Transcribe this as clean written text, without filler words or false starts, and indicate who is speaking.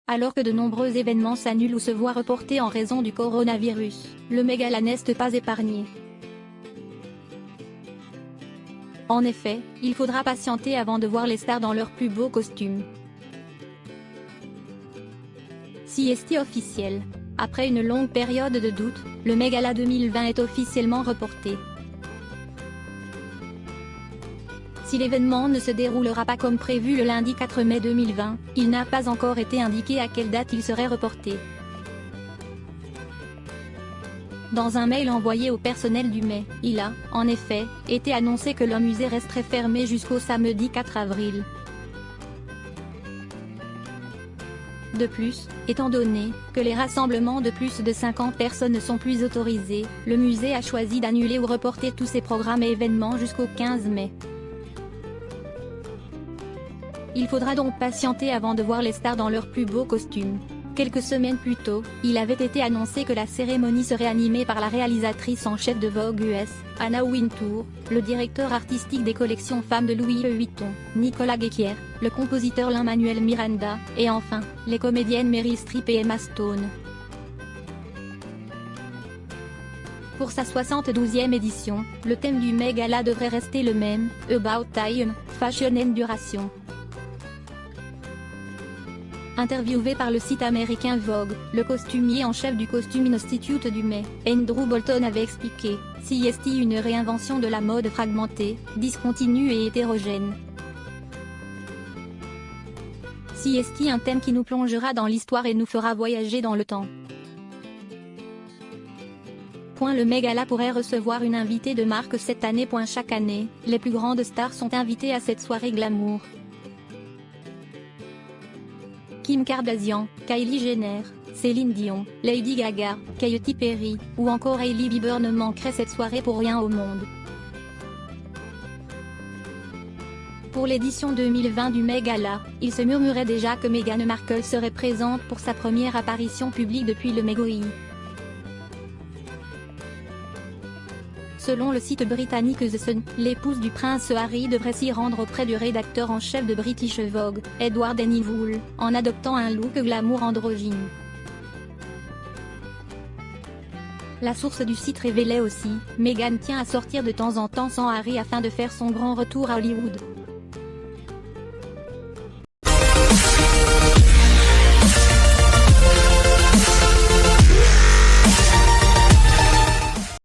Speaker 1: Alors que de nombreux événements s'annulent ou se voient reportés en raison du coronavirus, le Met Gala n'est pas épargné. En effet, il faudra patienter avant de voir les stars dans leurs plus beaux costumes. CST officiel. Après une longue période de doute, le Met Gala 2020 est officiellement reporté. Si l'événement ne se déroulera pas comme prévu le lundi 4 mai 2020, il n'a pas encore été indiqué à quelle date il serait reporté. Dans un mail envoyé au personnel du Met, il a, en effet, été annoncé que le musée resterait fermé jusqu'au samedi 4 avril. De plus, étant donné que les rassemblements de plus de 50 personnes ne sont plus autorisés, le musée a choisi d'annuler ou reporter tous ses programmes et événements jusqu'au 15 mai. Il faudra donc patienter avant de voir les stars dans leurs plus beaux costumes. Quelques semaines plus tôt, il avait été annoncé que la cérémonie serait animée par la réalisatrice en chef de Vogue US, Anna Wintour, le directeur artistique des collections femmes de Louis Vuitton, Nicolas Guéquière, le compositeur Lin-Manuel Miranda, et enfin, les comédiennes Meryl Streep et Emma Stone. Pour sa 72e édition, le thème du Met Gala devrait rester le même, About Time, Fashion and Duration. Interviewé par le site américain Vogue, le costumier en chef du Costume Institute du Met, Andrew Bolton avait expliqué « CST une réinvention de la mode fragmentée, discontinue et hétérogène. CST un thème qui nous plongera dans l'histoire et nous fera voyager dans le temps. » Le Met Gala pourrait recevoir une invitée de marque cette année. Chaque année, les plus grandes stars sont invitées à cette soirée glamour. Kim Kardashian, Kylie Jenner, Céline Dion, Lady Gaga, Katy Perry, ou encore Hailey Bieber ne manqueraient cette soirée pour rien au monde. Pour l'édition 2020 du Met Gala, il se murmurait déjà que Meghan Markle serait présente pour sa première apparition publique depuis le Megoi. Selon le site britannique The Sun, l'épouse du prince Harry devrait s'y rendre auprès du rédacteur en chef de British Vogue, Edward Enninful, en adoptant un look glamour androgyne. La source du site révélait aussi, Meghan tient à sortir de temps en temps sans Harry afin de faire son grand retour à Hollywood.